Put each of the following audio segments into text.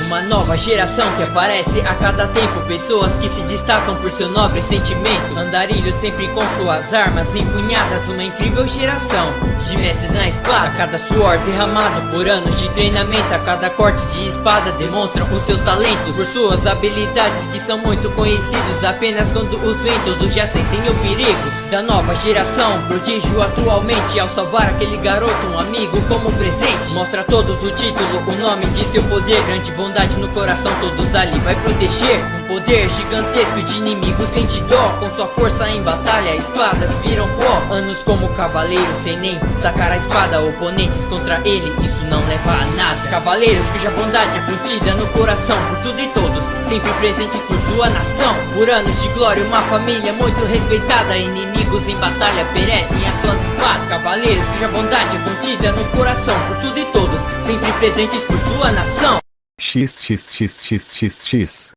Uma nova geração que aparece a cada tempo. Pessoas que se destacam por seu nobre sentimento. Andarilhos sempre com suas armas empunhadas. Uma incrível geração de mestres na espada. A cada suor derramado por anos de treinamento, a cada corte de espada demonstram os seus talentos. Por suas habilidades que são muito conhecidos. Apenas quando os veem todos já sentem o perigo da nova geração. Prodígio atualmente ao salvar aquele garoto, um amigo como presente. Mostra a todos o título, o nome de seu poder. Grande bondade no coração, todos ali vai proteger. Um poder gigantesco de inimigos sente dó. Com sua força em batalha, espadas viram pó. Anos como cavaleiro, sem nem sacar a espada. Oponentes contra ele, isso não leva a nada. Cavaleiros cuja bondade é contida no coração. Por tudo e todos, sempre presentes por sua nação. Por anos de glória, uma família muito respeitada. Inimigos em batalha perecem as suas espadas. Cavaleiros cuja bondade é contida no coração. Por tudo e todos, sempre presentes por sua nação. XXXXXX.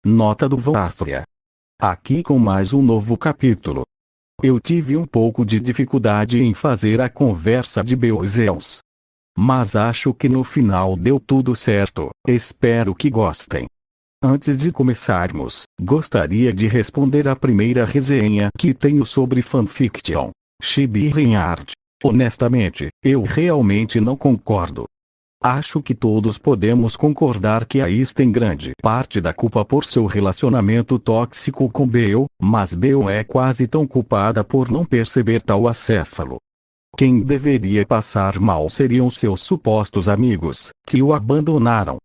Nota do Vostria. Aqui com mais um novo capítulo. Eu tive um pouco de dificuldade em fazer a conversa de Beozeus. Mas acho que no final deu tudo certo. Espero que gostem. Antes de começarmos, gostaria de responder a primeira resenha que tenho sobre fanfiction. Chibi Reinhardt. Honestamente, eu realmente não concordo. Acho que todos podemos concordar que Ais tem grande parte da culpa por seu relacionamento tóxico com Beo, mas Beo é quase tão culpada por não perceber tal acéfalo. Quem deveria passar mal seriam seus supostos amigos, que o abandonaram.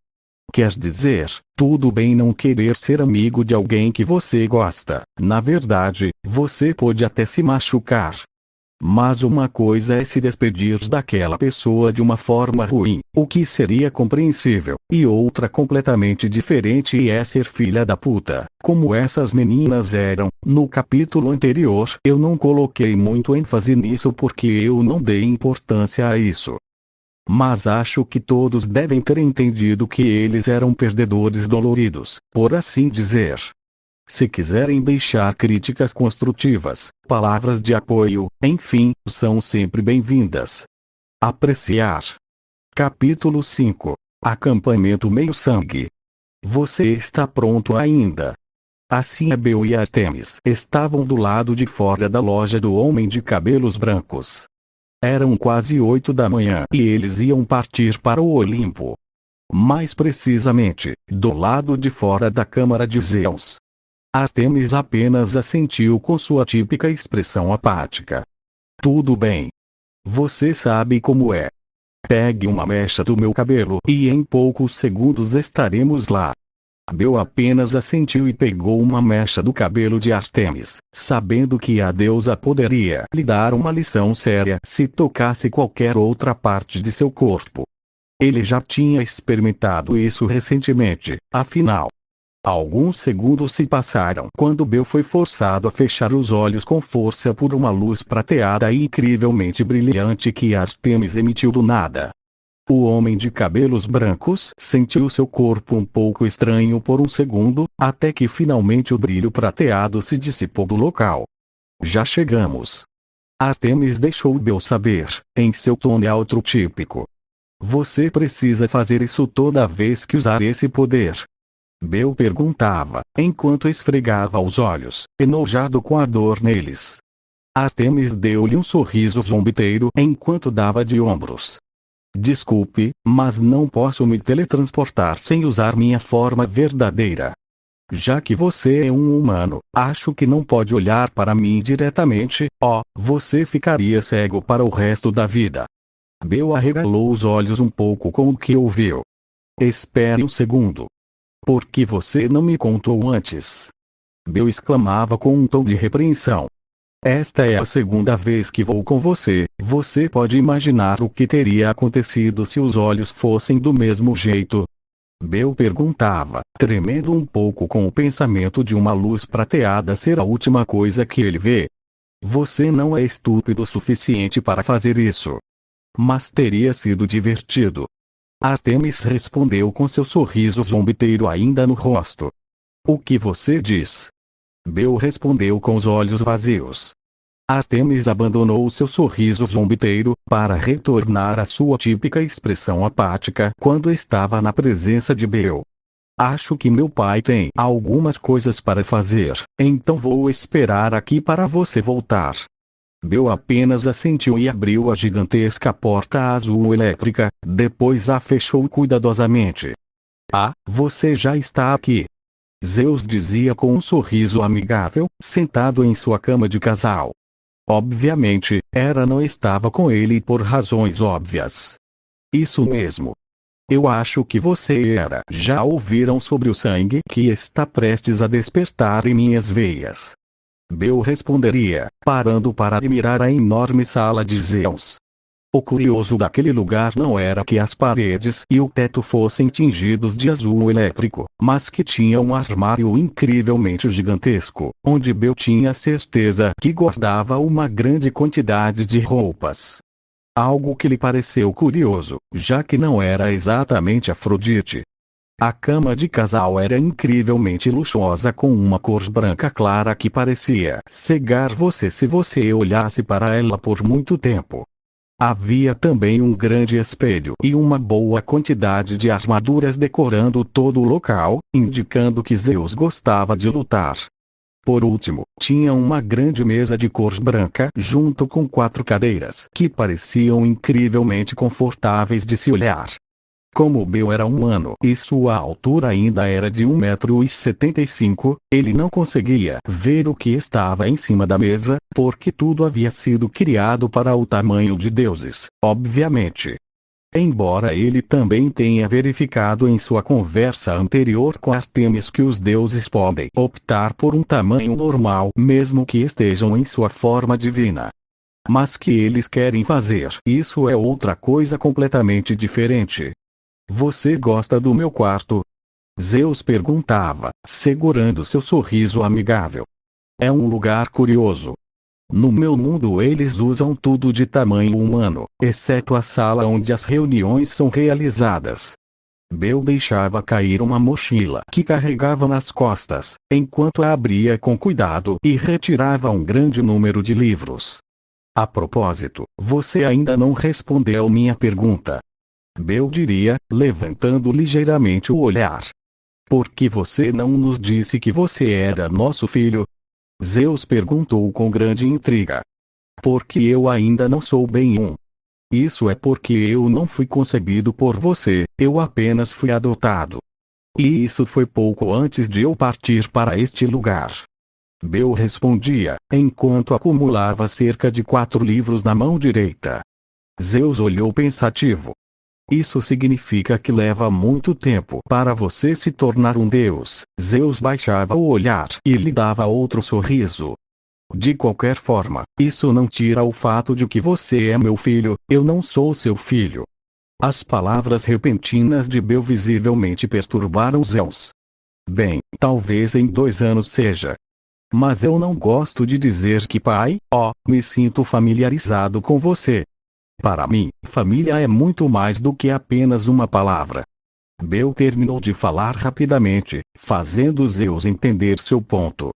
Quer dizer, tudo bem não querer ser amigo de alguém que você gosta. Na verdade, você pode até se machucar. Mas uma coisa é se despedir daquela pessoa de uma forma ruim, o que seria compreensível, e outra completamente diferente é ser filha da puta, como essas meninas eram. No capítulo anterior eu não coloquei muito ênfase nisso porque eu não dei importância a isso. Mas acho que todos devem ter entendido que eles eram perdedores doloridos, por assim dizer. Se quiserem deixar críticas construtivas, palavras de apoio, enfim, são sempre bem-vindas. Apreciar. Capítulo 5. Acampamento meio-sangue. Você está pronto ainda? Assim Beo e Artemis estavam do lado de fora da loja do homem de cabelos brancos. Eram quase 8 da manhã e eles iam partir para o Olimpo. Mais precisamente, do lado de fora da Câmara de Zeus. Artemis apenas assentiu com sua típica expressão apática. Tudo bem. Você sabe como é. Pegue uma mecha do meu cabelo e em poucos segundos estaremos lá. Beo apenas assentiu e pegou uma mecha do cabelo de Artemis, sabendo que a deusa poderia lhe dar uma lição séria se tocasse qualquer outra parte de seu corpo. Ele já tinha experimentado isso recentemente, afinal. Alguns segundos se passaram quando Beo foi forçado a fechar os olhos com força por uma luz prateada e incrivelmente brilhante que Artemis emitiu do nada. O homem de cabelos brancos sentiu seu corpo um pouco estranho por um segundo, até que finalmente o brilho prateado se dissipou do local. Já chegamos. Artemis deixou Beo saber, em seu tom neutro típico. Você precisa fazer isso toda vez que usar esse poder. Beo perguntava, enquanto esfregava os olhos, enojado com a dor neles. Artemis deu-lhe um sorriso zombeteiro enquanto dava de ombros. Desculpe, mas não posso me teletransportar sem usar minha forma verdadeira. Já que você é um humano, acho que não pode olhar para mim diretamente, você ficaria cego para o resto da vida. Beo arregalou os olhos um pouco com o que ouviu. Espere um segundo. Por que você não me contou antes? Beo exclamava com um tom de repreensão. Esta é a segunda vez que vou com você. Você pode imaginar o que teria acontecido se os olhos fossem do mesmo jeito? Beo perguntava, tremendo um pouco com o pensamento de uma luz prateada ser a última coisa que ele vê. Você não é estúpido o suficiente para fazer isso. Mas teria sido divertido. Artemis respondeu com seu sorriso zombeteiro ainda no rosto. O que você diz? Bel respondeu com os olhos vazios. Artemis abandonou seu sorriso zombeteiro, para retornar à sua típica expressão apática quando estava na presença de Bel. Acho que meu pai tem algumas coisas para fazer, então vou esperar aqui para você voltar. Bel apenas assentiu e abriu a gigantesca porta azul elétrica, depois a fechou cuidadosamente. Ah, você já está aqui. Zeus dizia com um sorriso amigável, sentado em sua cama de casal. Obviamente, Hera não estava com ele por razões óbvias. Isso mesmo. Eu acho que você e Hera já ouviram sobre o sangue que está prestes a despertar em minhas veias. Bel responderia, parando para admirar a enorme sala de Zeus. O curioso daquele lugar não era que as paredes e o teto fossem tingidos de azul elétrico, mas que tinha um armário incrivelmente gigantesco, onde Bel tinha certeza que guardava uma grande quantidade de roupas. Algo que lhe pareceu curioso, já que não era exatamente Afrodite. A cama de casal era incrivelmente luxuosa com uma cor branca clara que parecia cegar você se você olhasse para ela por muito tempo. Havia também um grande espelho e uma boa quantidade de armaduras decorando todo o local, indicando que Zeus gostava de lutar. Por último, tinha uma grande mesa de cor branca junto com 4 cadeiras que pareciam incrivelmente confortáveis de se olhar. Como Bel era humano e sua altura ainda era de 1,75 m, ele não conseguia ver o que estava em cima da mesa, porque tudo havia sido criado para o tamanho de deuses, obviamente. Embora ele também tenha verificado em sua conversa anterior com Artemis que os deuses podem optar por um tamanho normal mesmo que estejam em sua forma divina. Mas que eles querem fazer isso é outra coisa completamente diferente. Você gosta do meu quarto? Zeus perguntava, segurando seu sorriso amigável. É um lugar curioso. No meu mundo eles usam tudo de tamanho humano, exceto a sala onde as reuniões são realizadas. Bel deixava cair uma mochila que carregava nas costas, enquanto a abria com cuidado e retirava um grande número de livros. A propósito, você ainda não respondeu minha pergunta. Bel diria, levantando ligeiramente o olhar. Por que você não nos disse que você era nosso filho? Zeus perguntou com grande intriga. Porque eu ainda não sou bem um. Isso é porque eu não fui concebido por você, eu apenas fui adotado. E isso foi pouco antes de eu partir para este lugar. Bel respondia, enquanto acumulava cerca de 4 livros na mão direita. Zeus olhou pensativo. Isso significa que leva muito tempo para você se tornar um deus. Zeus baixava o olhar e lhe dava outro sorriso. De qualquer forma, isso não tira o fato de que você é meu filho, eu não sou seu filho. As palavras repentinas de Bel visivelmente perturbaram Zeus. Bem, talvez em 2 anos seja. Mas eu não gosto de dizer que pai, me sinto familiarizado com você. Para mim, família é muito mais do que apenas uma palavra. Bel terminou de falar rapidamente, fazendo Zeus entender seu ponto.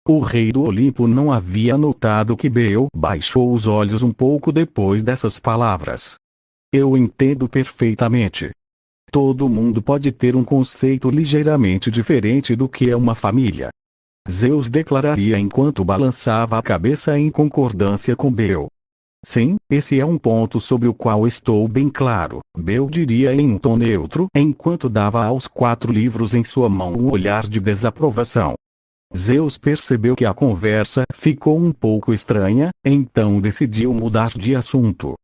O rei do Olimpo não havia notado que Bel baixou os olhos um pouco depois dessas palavras. Eu entendo perfeitamente. Todo mundo pode ter um conceito ligeiramente diferente do que é uma família. Zeus declararia enquanto balançava a cabeça em concordância com Bel. Sim, esse é um ponto sobre o qual estou bem claro, Bel diria em um tom neutro, enquanto dava aos 4 livros em sua mão um olhar de desaprovação. Zeus percebeu que a conversa ficou um pouco estranha, então decidiu mudar de assunto.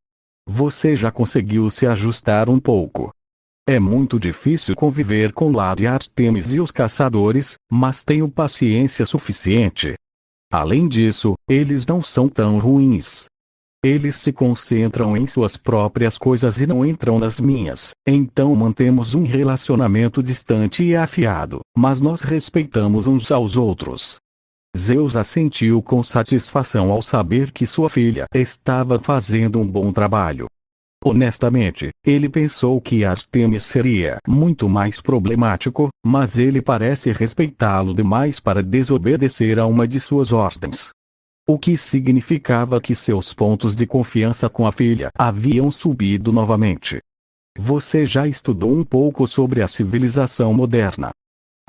Você já conseguiu se ajustar um pouco. É muito difícil conviver com Lade Artemis e os caçadores, mas tenho paciência suficiente. Além disso, eles não são tão ruins. Eles se concentram em suas próprias coisas e não entram nas minhas, então mantemos um relacionamento distante e afiado, mas nós respeitamos uns aos outros. Zeus assentiu com satisfação ao saber que sua filha estava fazendo um bom trabalho. Honestamente, ele pensou que Artemis seria muito mais problemático, mas ele parece respeitá-lo demais para desobedecer a uma de suas ordens. O que significava que seus pontos de confiança com a filha haviam subido novamente. Você já estudou um pouco sobre a civilização moderna?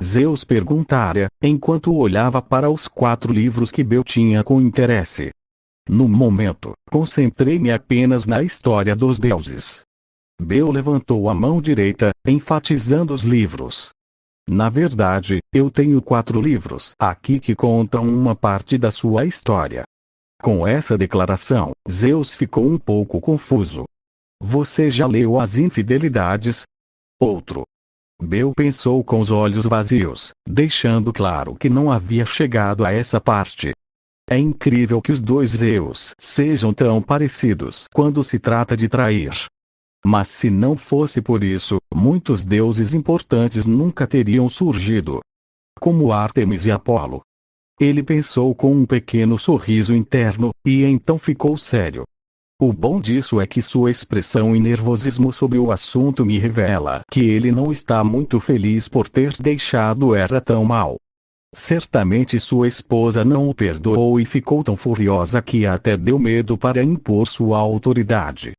Zeus perguntara, enquanto olhava para os 4 livros que Bel tinha com interesse. No momento, concentrei-me apenas na história dos deuses. Bel levantou a mão direita, enfatizando os livros. Na verdade, eu tenho 4 livros aqui que contam uma parte da sua história. Com essa declaração, Zeus ficou um pouco confuso. Você já leu as infidelidades? Outro. Bel pensou com os olhos vazios, deixando claro que não havia chegado a essa parte. É incrível que os dois Zeus sejam tão parecidos quando se trata de trair. Mas se não fosse por isso, muitos deuses importantes nunca teriam surgido. Como Ártemis e Apolo. Ele pensou com um pequeno sorriso interno, e então ficou sério. O bom disso é que sua expressão e nervosismo sobre o assunto me revela que ele não está muito feliz por ter deixado ela tão mal. Certamente sua esposa não o perdoou e ficou tão furiosa que até deu medo para impor sua autoridade.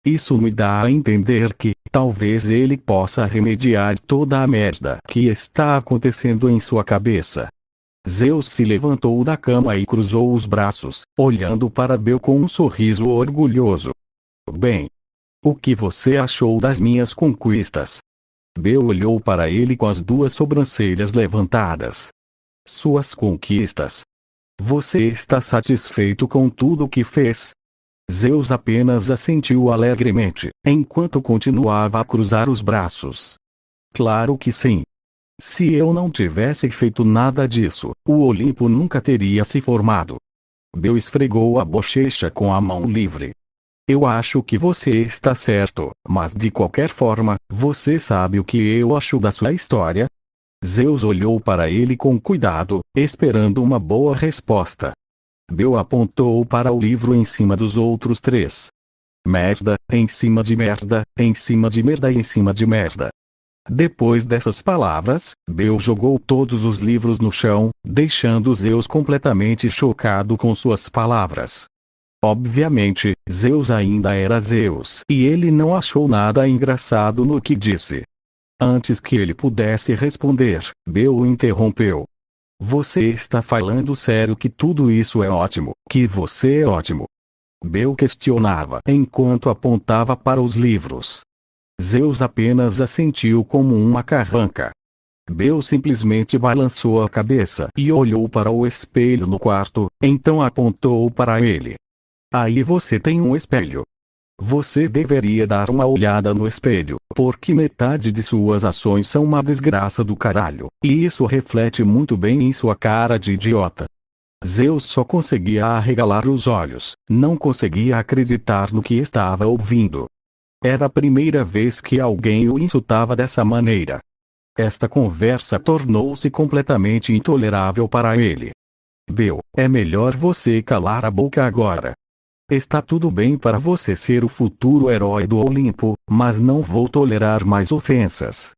Isso me dá a entender que, talvez ele possa remediar toda a merda que está acontecendo em sua cabeça. Zeus se levantou da cama e cruzou os braços, olhando para Bel com um sorriso orgulhoso. Bem. O que você achou das minhas conquistas? Bel olhou para ele com as 2 sobrancelhas levantadas. Suas conquistas. Você está satisfeito com tudo o que fez? Zeus apenas assentiu alegremente, enquanto continuava a cruzar os braços. Claro que sim. Se eu não tivesse feito nada disso, o Olimpo nunca teria se formado. Bel esfregou a bochecha com a mão livre. Eu acho que você está certo, mas de qualquer forma, você sabe o que eu acho da sua história? Zeus olhou para ele com cuidado, esperando uma boa resposta. Bel apontou para o livro em cima dos outros 3. Merda, em cima de merda, em cima de merda e em cima de merda. Depois dessas palavras, Bel jogou todos os livros no chão, deixando Zeus completamente chocado com suas palavras. Obviamente, Zeus ainda era Zeus, e ele não achou nada engraçado no que disse. Antes que ele pudesse responder, Bel o interrompeu. Você está falando sério que tudo isso é ótimo, que você é ótimo? Bel questionava enquanto apontava para os livros. Zeus apenas assentiu como uma carranca. Bel simplesmente balançou a cabeça e olhou para o espelho no quarto, então apontou para ele. Aí você tem um espelho. Você deveria dar uma olhada no espelho, porque metade de suas ações são uma desgraça do caralho, e isso reflete muito bem em sua cara de idiota. Zeus só conseguia arregalar os olhos, não conseguia acreditar no que estava ouvindo. Era a primeira vez que alguém o insultava dessa maneira. Esta conversa tornou-se completamente intolerável para ele. Bel, é melhor você calar a boca agora. Está tudo bem para você ser o futuro herói do Olimpo, mas não vou tolerar mais ofensas.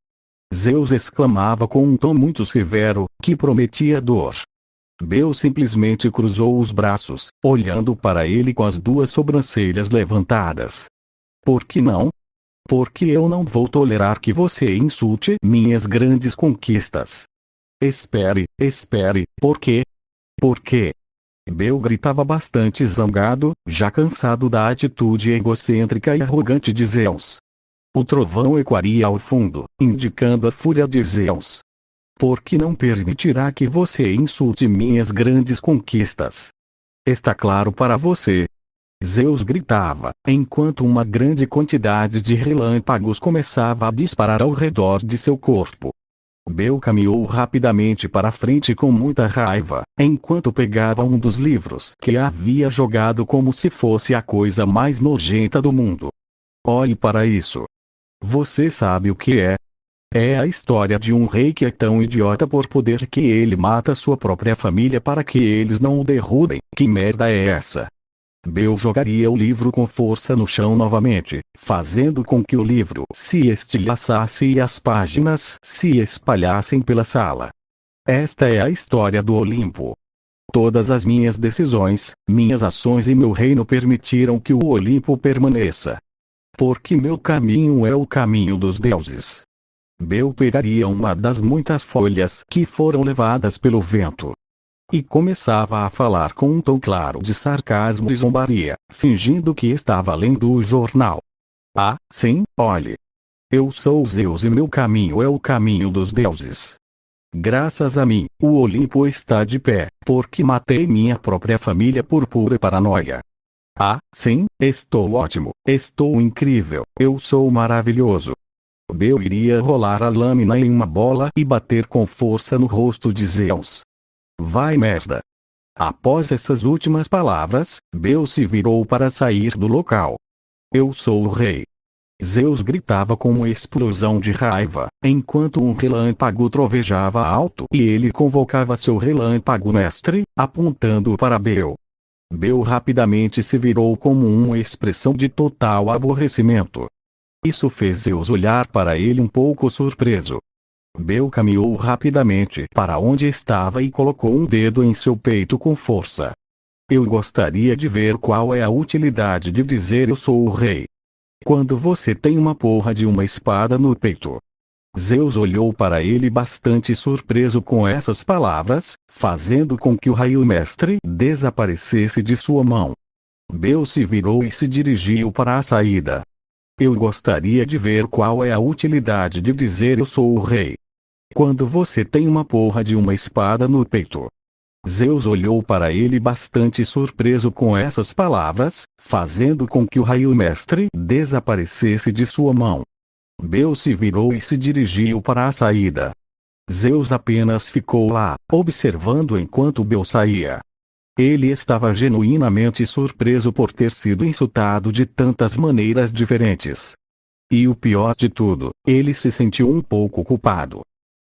Zeus exclamava com um tom muito severo, que prometia dor. Bel simplesmente cruzou os braços, olhando para ele com as 2 sobrancelhas levantadas. Por que não? Porque eu não vou tolerar que você insulte minhas grandes conquistas. Espere, por quê? Por quê? Bel gritava bastante zangado, já cansado da atitude egocêntrica e arrogante de Zeus. O trovão ecoaria ao fundo, indicando a fúria de Zeus. Por que não permitirá que você insulte minhas grandes conquistas? Está claro para você? Zeus gritava, enquanto uma grande quantidade de relâmpagos começava a disparar ao redor de seu corpo. Bel caminhou rapidamente para frente com muita raiva, enquanto pegava um dos livros que havia jogado como se fosse a coisa mais nojenta do mundo. Olhe para isso. Você sabe o que é? É a história de um rei que é tão idiota por poder que ele mata sua própria família para que eles não o derrubem. Que merda é essa? Bel jogaria o livro com força no chão novamente, fazendo com que o livro se estilhaçasse e as páginas se espalhassem pela sala. Esta é a história do Olimpo. Todas as minhas decisões, minhas ações e meu reino permitiram que o Olimpo permaneça. Porque meu caminho é o caminho dos deuses. Bel pegaria uma das muitas folhas que foram levadas pelo vento e começava a falar com um tom claro de sarcasmo e zombaria, fingindo que estava lendo o jornal. Ah, sim, olhe. Eu sou Zeus e meu caminho é o caminho dos deuses. Graças a mim, o Olimpo está de pé, porque matei minha própria família por pura paranoia. Ah, sim, estou ótimo, estou incrível, eu sou maravilhoso. Bel iria rolar a lâmina em uma bola e bater com força no rosto de Zeus. Vai merda! Após essas últimas palavras, Bel se virou para sair do local. Eu sou o rei. Zeus gritava com uma explosão de raiva, enquanto um relâmpago trovejava alto e ele convocava seu relâmpago mestre, apontando para Bel. Bel rapidamente se virou como uma expressão de total aborrecimento. Isso fez Zeus olhar para ele um pouco surpreso. Bel caminhou rapidamente para onde estava e colocou um dedo em seu peito com força. Eu gostaria de ver qual é a utilidade de dizer eu sou o rei, quando você tem uma porra de uma espada no peito. Zeus olhou para ele bastante surpreso com essas palavras, fazendo com que o raio mestre desaparecesse de sua mão. Bel se virou e se dirigiu para a saída. Eu gostaria de ver qual é a utilidade de dizer eu sou o rei, quando você tem uma porra de uma espada no peito. Zeus olhou para ele bastante surpreso com essas palavras, fazendo com que o raio mestre desaparecesse de sua mão. Bel se virou e se dirigiu para a saída. Zeus apenas ficou lá, observando enquanto Bel saía. Ele estava genuinamente surpreso por ter sido insultado de tantas maneiras diferentes. E o pior de tudo, ele se sentiu um pouco culpado.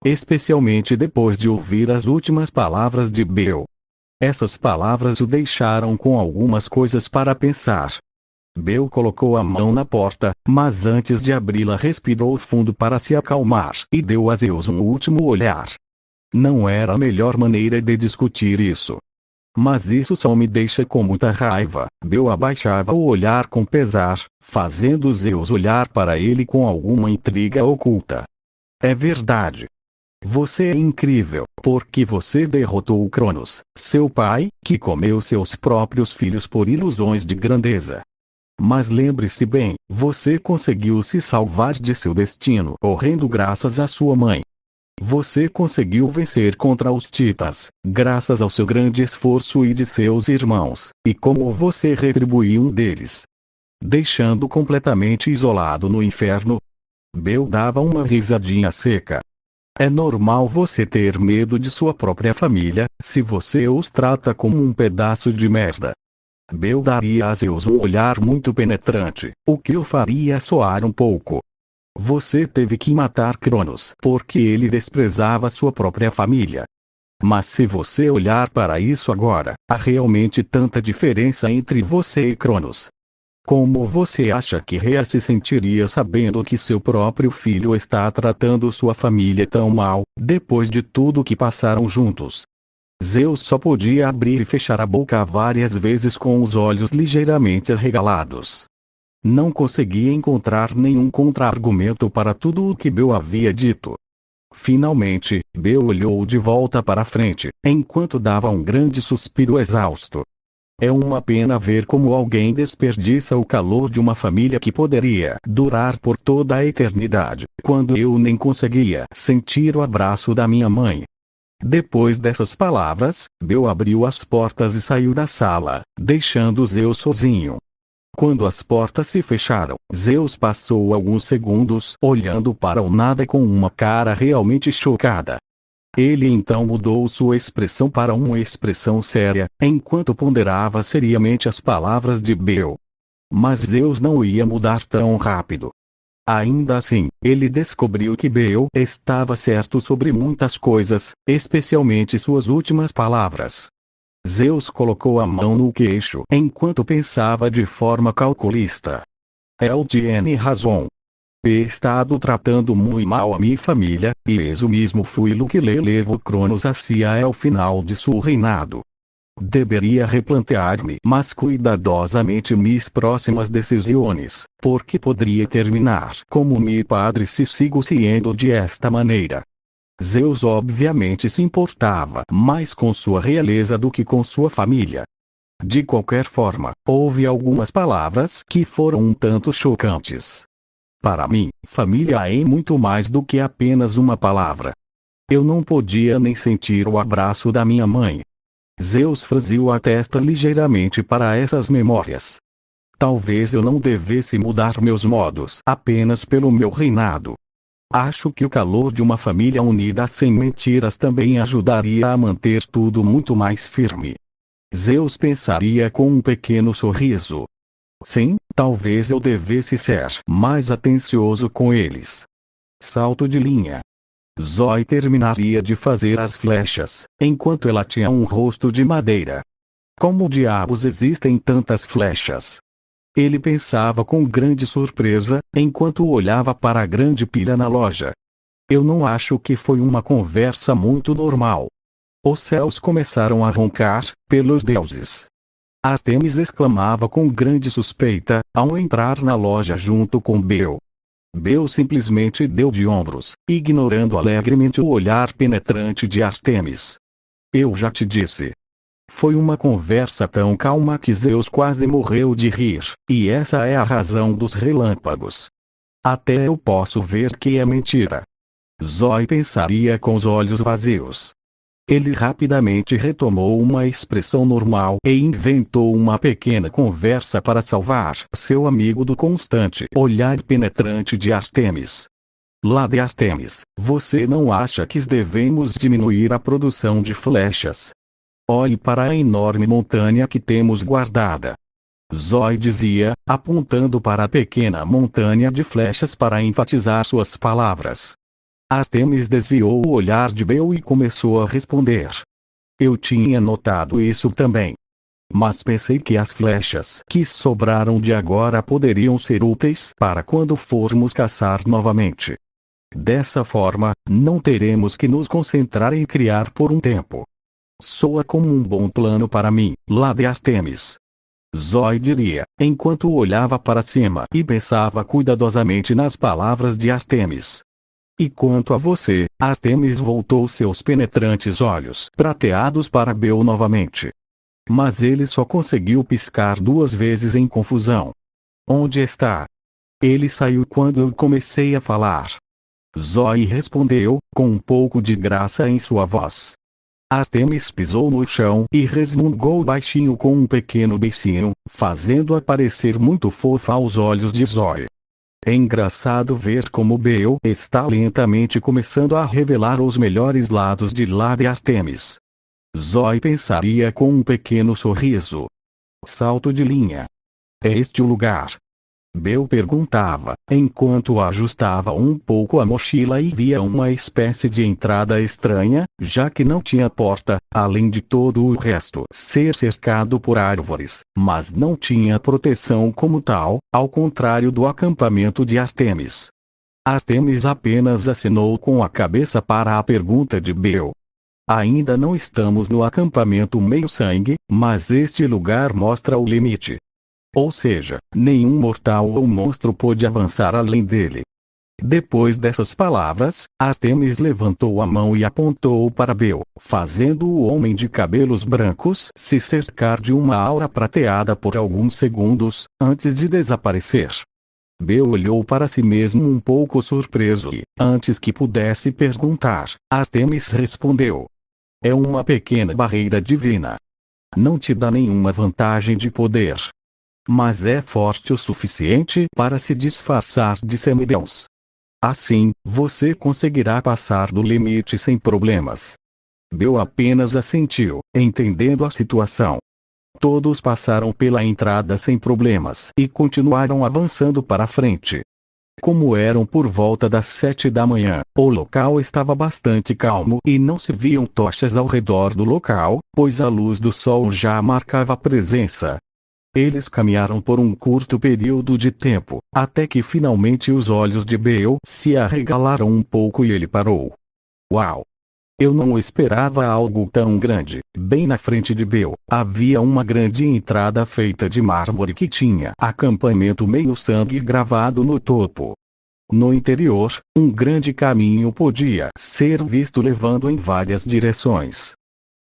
Especialmente depois de ouvir as últimas palavras de Bel. Essas palavras o deixaram com algumas coisas para pensar. Bel colocou a mão na porta, mas antes de abri-la respirou fundo para se acalmar e deu a Zeus um último olhar. Não era a melhor maneira de discutir isso. Mas isso só me deixa com muita raiva. Bel abaixava o olhar com pesar, fazendo Zeus olhar para ele com alguma intriga oculta. É verdade. Você é incrível, porque você derrotou o Cronos, seu pai, que comeu seus próprios filhos por ilusões de grandeza. Mas lembre-se bem, você conseguiu se salvar de seu destino horrendo graças à sua mãe. Você conseguiu vencer contra os Titãs, graças ao seu grande esforço e de seus irmãos, e como você retribuiu um deles, deixando completamente isolado no inferno. Bel dava uma risadinha seca. É normal você ter medo de sua própria família, se você os trata como um pedaço de merda. Bel daria a Zeus um olhar muito penetrante, o que o faria soar um pouco. Você teve que matar Cronos porque ele desprezava sua própria família. Mas se você olhar para isso agora, há realmente tanta diferença entre você e Cronos. Como você acha que Rhea se sentiria sabendo que seu próprio filho está tratando sua família tão mal, depois de tudo que passaram juntos? Zeus só podia abrir e fechar a boca várias vezes com os olhos ligeiramente arregalados. Não conseguia encontrar nenhum contra-argumento para tudo o que Bel havia dito. Finalmente, Bel olhou de volta para a frente, enquanto dava um grande suspiro exausto. É uma pena ver como alguém desperdiça o calor de uma família que poderia durar por toda a eternidade, quando eu nem conseguia sentir o abraço da minha mãe. Depois dessas palavras, Bel abriu as portas e saiu da sala, deixando Zeus sozinho. Quando as portas se fecharam, Zeus passou alguns segundos olhando para o nada com uma cara realmente chocada. Ele então mudou sua expressão para uma expressão séria, enquanto ponderava seriamente as palavras de Bel. Mas Zeus não ia mudar tão rápido. Ainda assim, ele descobriu que Bel estava certo sobre muitas coisas, especialmente suas últimas palavras. Zeus colocou a mão no queixo enquanto pensava de forma calculista. Ele tinha razão. He estado tratando muito mal a minha família, e isso mesmo foi o que levou Cronos hacia o final de seu reinado. Deveria replantear-me mais cuidadosamente minhas próximas decisões, porque poderia terminar como meu padre se sigo sendo desta maneira. Zeus obviamente se importava mais com sua realeza do que com sua família. De qualquer forma, houve algumas palavras que foram um tanto chocantes. Para mim, família é muito mais do que apenas uma palavra. Eu não podia nem sentir o abraço da minha mãe. Zeus franziu a testa ligeiramente para essas memórias. Talvez eu não devesse mudar meus modos apenas pelo meu reinado. Acho que o calor de uma família unida sem mentiras também ajudaria a manter tudo muito mais firme. Zeus pensaria com um pequeno sorriso. Sim, talvez eu devesse ser mais atencioso com eles. Salto de linha. Zoe terminaria de fazer as flechas, enquanto ela tinha um rosto de madeira. Como diabos existem tantas flechas? Ele pensava com grande surpresa, enquanto olhava para a grande pilha na loja. Eu não acho que foi uma conversa muito normal. Os céus começaram a roncar, pelos deuses. Artemis exclamava com grande suspeita, ao entrar na loja junto com Bel. Bel simplesmente deu de ombros, ignorando alegremente o olhar penetrante de Artemis. Eu já te disse. Foi uma conversa tão calma que Zeus quase morreu de rir, e essa é a razão dos relâmpagos. Até eu posso ver que é mentira. Zoe pensaria com os olhos vazios. Ele rapidamente retomou uma expressão normal e inventou uma pequena conversa para salvar seu amigo do constante olhar penetrante de Artemis. Lady Artemis, você não acha que devemos diminuir a produção de flechas? Olhe para a enorme montanha que temos guardada. Zoe dizia, apontando para a pequena montanha de flechas para enfatizar suas palavras. Artemis desviou o olhar de Bel e começou a responder. Eu tinha notado isso também. Mas pensei que as flechas que sobraram de agora poderiam ser úteis para quando formos caçar novamente. Dessa forma, não teremos que nos concentrar em criar por um tempo. Soa como um bom plano para mim, Lady Artemis. Zoe diria, enquanto olhava para cima e pensava cuidadosamente nas palavras de Artemis. E quanto a você, Artemis voltou seus penetrantes olhos prateados para Bel novamente. Mas ele só conseguiu piscar 2 vezes em confusão. Onde está? Ele saiu quando eu comecei a falar. Zoe respondeu, com um pouco de graça em sua voz. Artemis pisou no chão e resmungou baixinho com um pequeno beicinho, fazendo-a parecer muito fofa aos olhos de Zoe. É engraçado ver como Bel está lentamente começando a revelar os melhores lados de Lady Artemis. Zoe pensaria com um pequeno sorriso. Salto de linha. É este o lugar? Bel perguntava, enquanto ajustava um pouco a mochila e via uma espécie de entrada estranha, já que não tinha porta, além de todo o resto ser cercado por árvores, mas não tinha proteção como tal, ao contrário do acampamento de Artemis. Artemis apenas assinou com a cabeça para a pergunta de Bel. Ainda não estamos no acampamento meio-sangue, mas este lugar mostra o limite. Ou seja, nenhum mortal ou monstro pôde avançar além dele. Depois dessas palavras, Artemis levantou a mão e apontou para Bel, fazendo o homem de cabelos brancos se cercar de uma aura prateada por alguns segundos, antes de desaparecer. Bel olhou para si mesmo um pouco surpreso e, antes que pudesse perguntar, Artemis respondeu. É uma pequena barreira divina. Não te dá nenhuma vantagem de poder. Mas é forte o suficiente para se disfarçar de semideus. Assim, você conseguirá passar do limite sem problemas. Bel apenas assentiu, entendendo a situação. Todos passaram pela entrada sem problemas e continuaram avançando para frente. Como eram por volta das 7 da manhã, o local estava bastante calmo e não se viam tochas ao redor do local, pois a luz do sol já marcava a presença. Eles caminharam por um curto período de tempo, até que finalmente os olhos de Bill se arregalaram um pouco e ele parou. Uau! Eu não esperava algo tão grande. Bem na frente de Bill, havia uma grande entrada feita de mármore que tinha acampamento meio-sangue gravado no topo. No interior, um grande caminho podia ser visto levando em várias direções.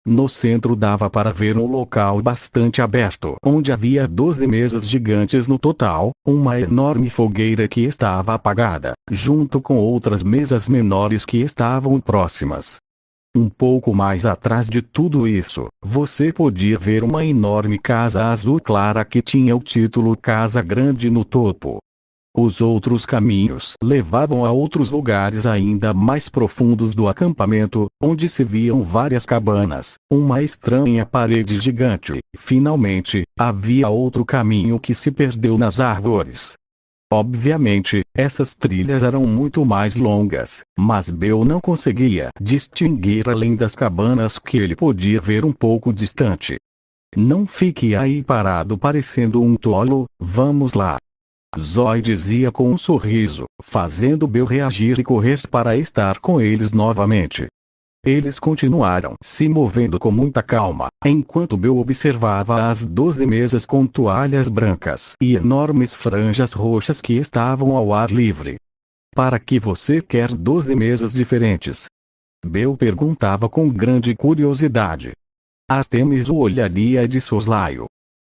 No centro dava para ver um local bastante aberto, onde havia 12 mesas gigantes no total, uma enorme fogueira que estava apagada, junto com outras mesas menores que estavam próximas. Um pouco mais atrás de tudo isso, você podia ver uma enorme casa azul clara que tinha o título Casa Grande no topo. Os outros caminhos levavam a outros lugares ainda mais profundos do acampamento, onde se viam várias cabanas, uma estranha parede gigante. Finalmente, havia outro caminho que se perdeu nas árvores. Obviamente, essas trilhas eram muito mais longas, mas Bill não conseguia distinguir além das cabanas que ele podia ver um pouco distante. Não fique aí parado parecendo um tolo, vamos lá. Zoe dizia com um sorriso, fazendo Bill reagir e correr para estar com eles novamente. Eles continuaram se movendo com muita calma, enquanto Bill observava as 12 mesas com toalhas brancas e enormes franjas roxas que estavam ao ar livre. Para que você quer 12 mesas diferentes? Bill perguntava com grande curiosidade. Artemis o olharia de soslaio.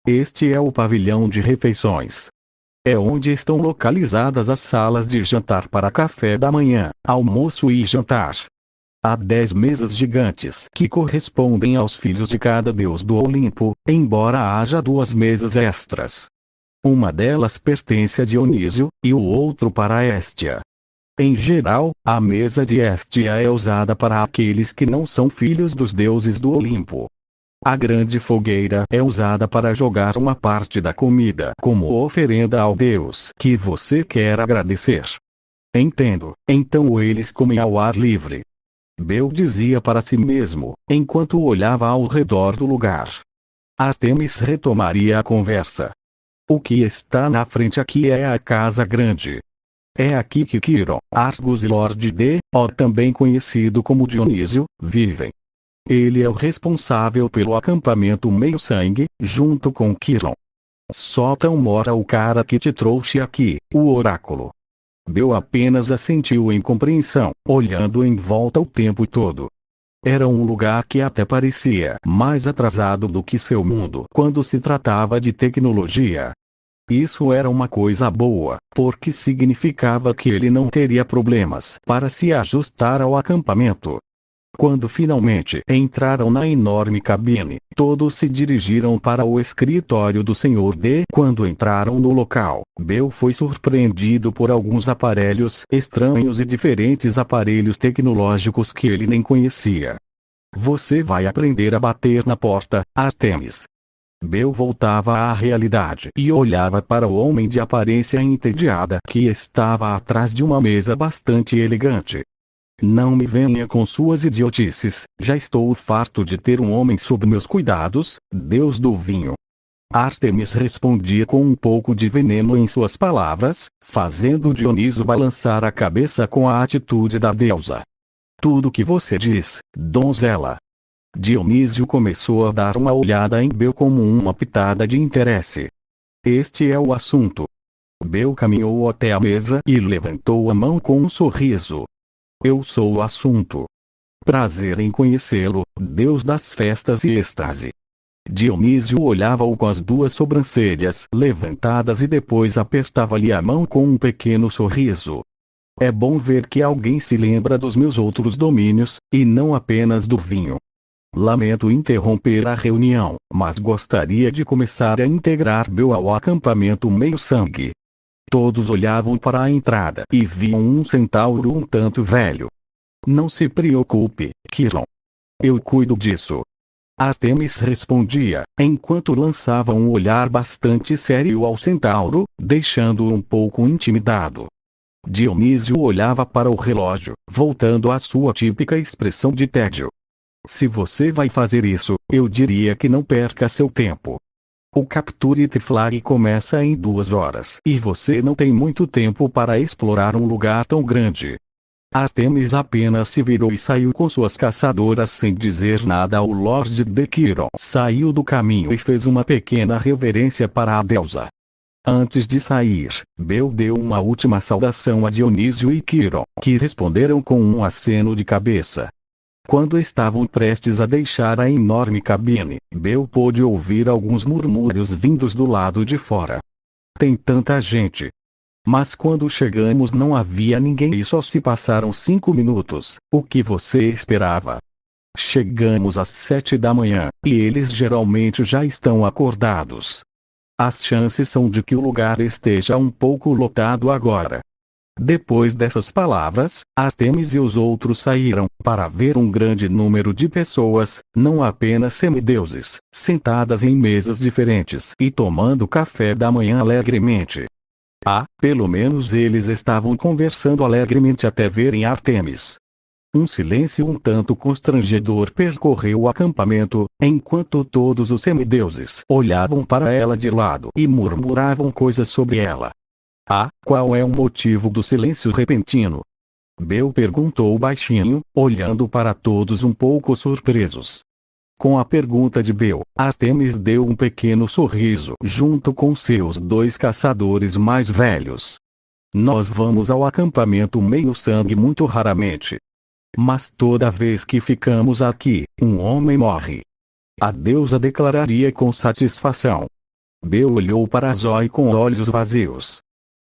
Este é o pavilhão de refeições. É onde estão localizadas as salas de jantar para café da manhã, almoço e jantar. Há 10 mesas gigantes que correspondem aos filhos de cada deus do Olimpo, embora haja 2 mesas extras. Uma delas pertence a Dionísio, e o outro para Héstia. Em geral, a mesa de Héstia é usada para aqueles que não são filhos dos deuses do Olimpo. A grande fogueira é usada para jogar uma parte da comida como oferenda ao deus que você quer agradecer. Entendo, então eles comem ao ar livre. Bill dizia para si mesmo, enquanto olhava ao redor do lugar. Artemis retomaria a conversa. O que está na frente aqui é a Casa Grande. É aqui que Quiron, Argus e Lord D, ou também conhecido como Dionísio, vivem. Ele é o responsável pelo acampamento meio-sangue, junto com Quiron. Só tão mora o cara que te trouxe aqui, o oráculo. Bill apenas assentiu em compreensão, olhando em volta o tempo todo. Era um lugar que até parecia mais atrasado do que seu mundo quando se tratava de tecnologia. Isso era uma coisa boa, porque significava que ele não teria problemas para se ajustar ao acampamento. Quando finalmente entraram na enorme cabine, todos se dirigiram para o escritório do Sr. D. Quando entraram no local, Bill foi surpreendido por alguns aparelhos estranhos e diferentes aparelhos tecnológicos que ele nem conhecia. Você vai aprender a bater na porta, Artemis. Bill voltava à realidade e olhava para o homem de aparência entediada que estava atrás de uma mesa bastante elegante. Não me venha com suas idiotices, já estou farto de ter um homem sob meus cuidados, deus do vinho. Artemis respondia com um pouco de veneno em suas palavras, fazendo Dionísio balançar a cabeça com a atitude da deusa. Tudo que você diz, donzela. Dionísio começou a dar uma olhada em Bill como uma pitada de interesse. Este é o assunto. Bill caminhou até a mesa e levantou a mão com um sorriso. Eu sou o assunto. Prazer em conhecê-lo, deus das festas e êxtase. Dionísio olhava-o com as 2 sobrancelhas levantadas e depois apertava-lhe a mão com um pequeno sorriso. É bom ver que alguém se lembra dos meus outros domínios, e não apenas do vinho. Lamento interromper a reunião, mas gostaria de começar a integrar Bill ao acampamento meio-sangue. Todos olhavam para a entrada e viam um centauro um tanto velho. Não se preocupe, Quiron. Eu cuido disso. Artemis respondia, enquanto lançava um olhar bastante sério ao centauro, deixando-o um pouco intimidado. Dionísio olhava para o relógio, voltando à sua típica expressão de tédio. Se você vai fazer isso, eu diria que não perca seu tempo. O Capture the Flag começa em 2 horas e você não tem muito tempo para explorar um lugar tão grande. Artemis apenas se virou e saiu com suas caçadoras sem dizer nada ao Lord de Quiron. Saiu do caminho e fez uma pequena reverência para a deusa. Antes de sair, Bel deu uma última saudação a Dionísio e Quiron, que responderam com um aceno de cabeça. Quando estavam prestes a deixar a enorme cabine, Bel pôde ouvir alguns murmúrios vindos do lado de fora. Tem tanta gente. Mas quando chegamos não havia ninguém e só se passaram 5 minutos. O que você esperava? Chegamos às 7 da manhã, e eles geralmente já estão acordados. As chances são de que o lugar esteja um pouco lotado agora. Depois dessas palavras, Artemis e os outros saíram, para ver um grande número de pessoas, não apenas semideuses, sentadas em mesas diferentes e tomando café da manhã alegremente. Pelo menos eles estavam conversando alegremente até verem Artemis. Um silêncio um tanto constrangedor percorreu o acampamento, enquanto todos os semideuses olhavam para ela de lado e murmuravam coisas sobre ela. Qual é o motivo do silêncio repentino? Bel perguntou baixinho, olhando para todos um pouco surpresos. Com a pergunta de Bel, Artemis deu um pequeno sorriso junto com seus 2 caçadores mais velhos. Nós vamos ao acampamento meio-sangue muito raramente. Mas toda vez que ficamos aqui, um homem morre. A deusa declararia com satisfação. Bel olhou para Zoe com olhos vazios.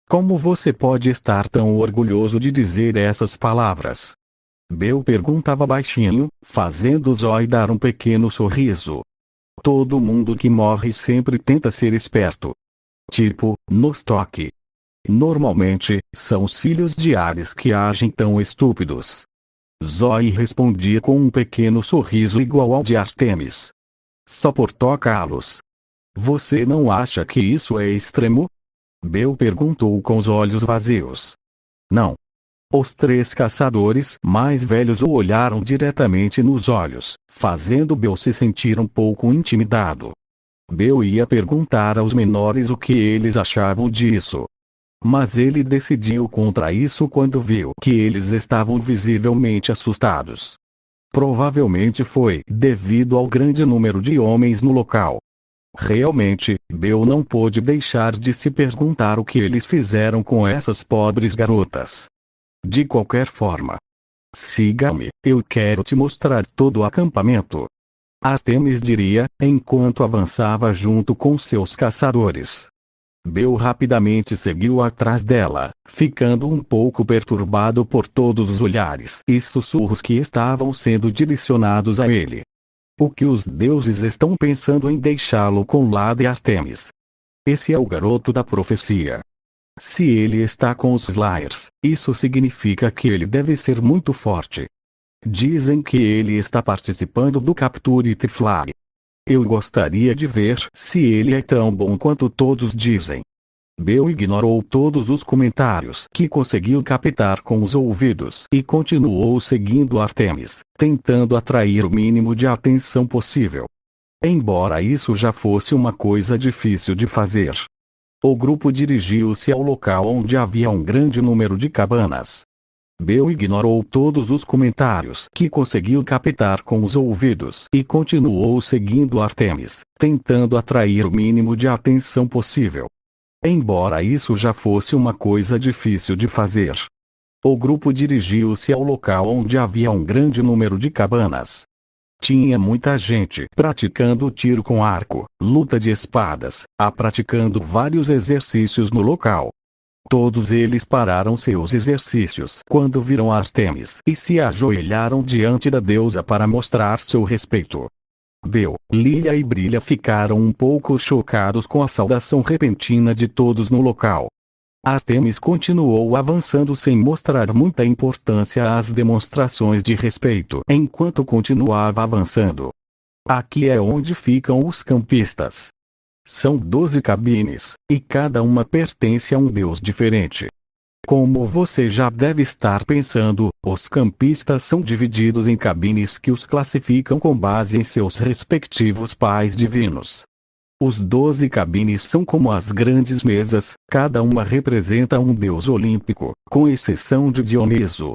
Como você pode estar tão orgulhoso de dizer essas palavras? Bel perguntava baixinho, fazendo Zoe dar um pequeno sorriso. Todo mundo que morre sempre tenta ser esperto. Tipo, Nostoque. Normalmente, são os filhos de Ares que agem tão estúpidos. Zoe respondia com um pequeno sorriso igual ao de Artemis. Só por tocá-los. Você não acha que isso é extremo? Bel perguntou com os olhos vazios. Não. Os 3 caçadores mais velhos o olharam diretamente nos olhos, fazendo Bel se sentir um pouco intimidado. Bel ia perguntar aos menores o que eles achavam disso. Mas ele decidiu contra isso quando viu que eles estavam visivelmente assustados. Provavelmente foi devido ao grande número de homens no local. Realmente, Bel não pôde deixar de se perguntar o que eles fizeram com essas pobres garotas. De qualquer forma. Siga-me, eu quero te mostrar todo o acampamento. Artemis diria, enquanto avançava junto com seus caçadores. Bel rapidamente seguiu atrás dela, ficando um pouco perturbado por todos os olhares e sussurros que estavam sendo direcionados a ele. O que os deuses estão pensando em deixá-lo com Lada e Artemis? Esse é o garoto da profecia. Se ele está com os Slayers, isso significa que ele deve ser muito forte. Dizem que ele está participando do Capture the Flag. Eu gostaria de ver se ele é tão bom quanto todos dizem. Bel ignorou todos os comentários que conseguiu captar com os ouvidos e continuou seguindo Artemis, tentando atrair o mínimo de atenção possível. Embora isso já fosse uma coisa difícil de fazer. O grupo dirigiu-se ao local onde havia um grande número de cabanas. Bel ignorou todos os comentários que conseguiu captar com os ouvidos e continuou seguindo Artemis, tentando atrair o mínimo de atenção possível. Embora isso já fosse uma coisa difícil de fazer. O grupo dirigiu-se ao local onde havia um grande número de cabanas. Tinha muita gente praticando tiro com arco, luta de espadas, praticando vários exercícios no local. Todos eles pararam seus exercícios quando viram Artemis e se ajoelharam diante da deusa para mostrar seu respeito. Bel, Lilia e Brilha ficaram um pouco chocados com a saudação repentina de todos no local. Artemis continuou avançando sem mostrar muita importância às demonstrações de respeito enquanto continuava avançando. Aqui é onde ficam os campistas. São 12 cabines, e cada uma pertence a um deus diferente. Como você já deve estar pensando, os campistas são divididos em cabines que os classificam com base em seus respectivos pais divinos. Os 12 cabines são como as grandes mesas, cada uma representa um deus olímpico, com exceção de Dioniso.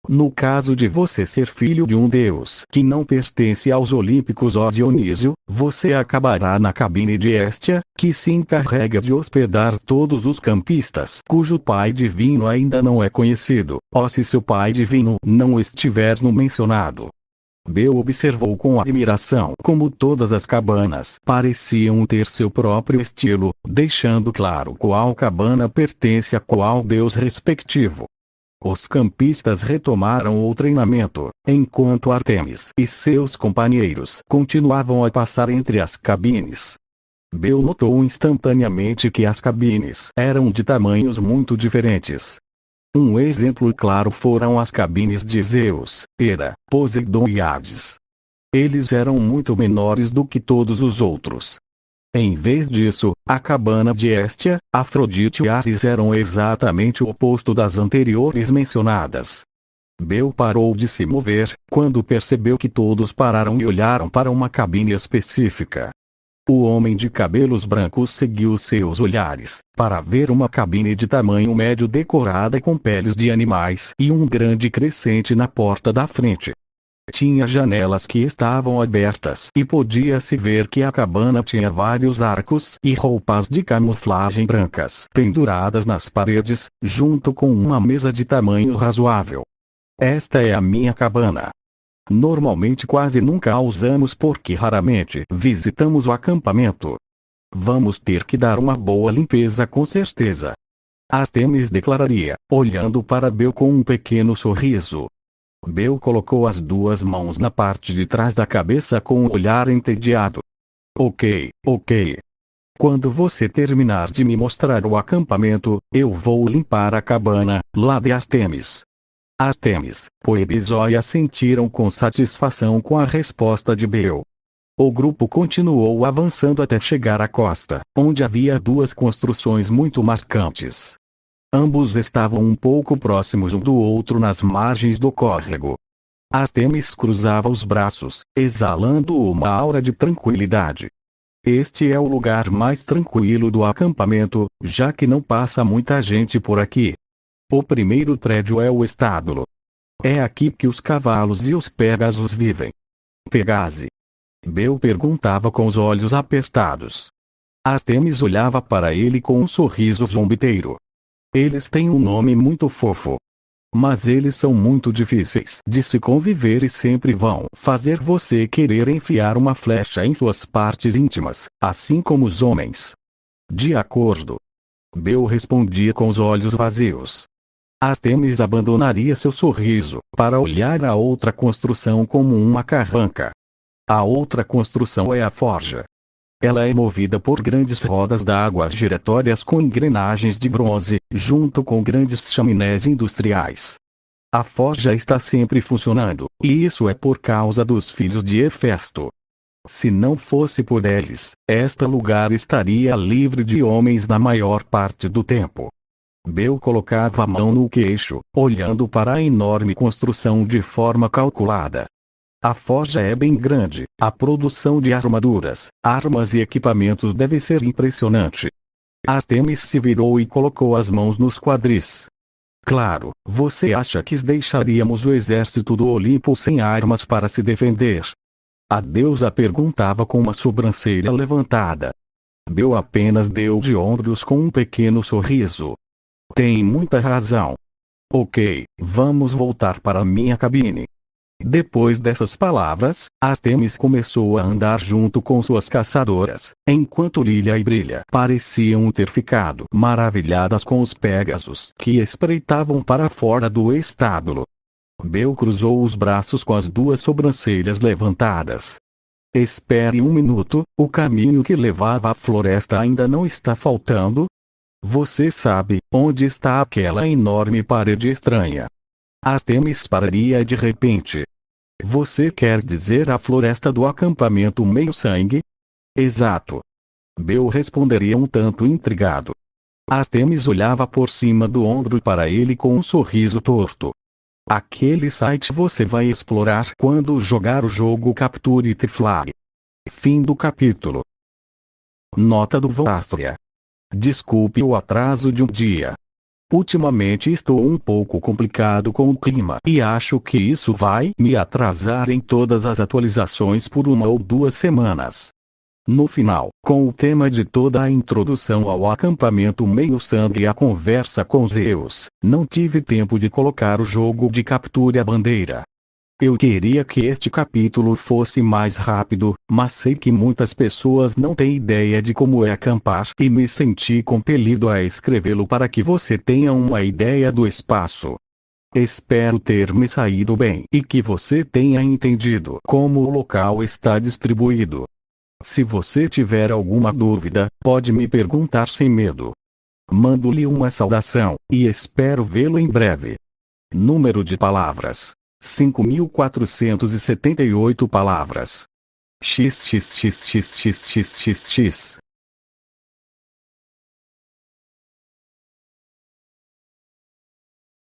No caso de você ser filho de um deus que não pertence aos olímpicos ou Dionísio, você acabará na cabine de Héstia, que se encarrega de hospedar todos os campistas cujo pai divino ainda não é conhecido, ou se seu pai divino não estiver no mencionado. Bel observou com admiração como todas as cabanas pareciam ter seu próprio estilo, deixando claro qual cabana pertence a qual deus respectivo. Os campistas retomaram o treinamento, enquanto Artemis e seus companheiros continuavam a passar entre as cabines. Bel notou instantaneamente que as cabines eram de tamanhos muito diferentes. Um exemplo claro foram as cabines de Zeus, Hera, Poseidon e Hades. Eles eram muito menores do que todos os outros. Em vez disso, a cabana de Héstia, Afrodite e Ares eram exatamente o oposto das anteriores mencionadas. Bel parou de se mover, quando percebeu que todos pararam e olharam para uma cabine específica. O homem de cabelos brancos seguiu seus olhares, para ver uma cabine de tamanho médio decorada com peles de animais e um grande crescente na porta da frente. Tinha janelas que estavam abertas e podia-se ver que a cabana tinha vários arcos e roupas de camuflagem brancas penduradas nas paredes, junto com uma mesa de tamanho razoável. Esta é a minha cabana. Normalmente quase nunca a usamos porque raramente visitamos o acampamento. Vamos ter que dar uma boa limpeza com certeza. Artemis declararia, olhando para Bel com um pequeno sorriso. Bel colocou as duas mãos na parte de trás da cabeça com um olhar entediado. Ok. Quando você terminar de me mostrar o acampamento, eu vou limpar a cabana, lá de Artemis. Artemis, Poebs e assentiram com satisfação com a resposta de Bel. O grupo continuou avançando até chegar à costa, onde havia duas construções muito marcantes. Ambos estavam um pouco próximos um do outro nas margens do córrego. Artemis cruzava os braços, exalando uma aura de tranquilidade. Este é o lugar mais tranquilo do acampamento, já que não passa muita gente por aqui. O primeiro prédio é o estábulo. É aqui que os cavalos e os Pegasus vivem. Pegase? Bel perguntava com os olhos apertados. Artemis olhava para ele com um sorriso zombeteiro. Eles têm um nome muito fofo. Mas eles são muito difíceis de se conviver e sempre vão fazer você querer enfiar uma flecha em suas partes íntimas, assim como os homens. De acordo. Bel respondia com os olhos vazios. Artemis abandonaria seu sorriso para olhar a outra construção como uma carranca. A outra construção é a forja. Ela é movida por grandes rodas d'água giratórias com engrenagens de bronze, junto com grandes chaminés industriais. A forja está sempre funcionando, e isso é por causa dos filhos de Hefesto. Se não fosse por eles, este lugar estaria livre de homens na maior parte do tempo. Bel colocava a mão no queixo, olhando para a enorme construção de forma calculada. A forja é bem grande, a produção de armaduras, armas e equipamentos deve ser impressionante. Artemis se virou e colocou as mãos nos quadris. Claro, você acha que deixaríamos o exército do Olimpo sem armas para se defender? A deusa perguntava com uma sobrancelha levantada. Bel apenas deu de ombros com um pequeno sorriso. Tem muita razão. Ok, vamos voltar para minha cabine. Depois dessas palavras, Artemis começou a andar junto com suas caçadoras, enquanto Lilia e Brilha pareciam ter ficado maravilhadas com os Pegasus que espreitavam para fora do estábulo. Bel cruzou os braços com as duas sobrancelhas levantadas. Espere um minuto, o caminho que levava à floresta ainda não está faltando? Você sabe onde está aquela enorme parede estranha? Artemis pararia de repente. Você quer dizer a floresta do acampamento meio-sangue? Exato. Bel responderia um tanto intrigado. Artemis olhava por cima do ombro para ele com um sorriso torto. Aquele site você vai explorar quando jogar o jogo Capture the Flag. Fim do capítulo. Nota do Voastria. Desculpe o atraso de um dia. Ultimamente estou um pouco complicado com o clima e acho que isso vai me atrasar em todas as atualizações por 1 ou 2 semanas. No final, com o tema de toda a introdução ao acampamento meio-sangue e a conversa com Zeus, não tive tempo de colocar o jogo de Capture a Bandeira. Eu queria que este capítulo fosse mais rápido, mas sei que muitas pessoas não têm ideia de como é acampar e me senti compelido a escrevê-lo para que você tenha uma ideia do espaço. Espero ter me saído bem e que você tenha entendido como o local está distribuído. Se você tiver alguma dúvida, pode me perguntar sem medo. Mando-lhe uma saudação, e espero vê-lo em breve. Número de palavras: 5.478 palavras. XXXXXXXX